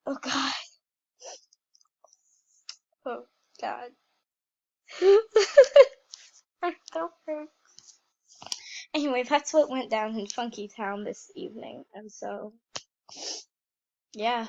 Oh God. Oh God. Anyway, that's what went down in Funky Town this evening, and so, yeah.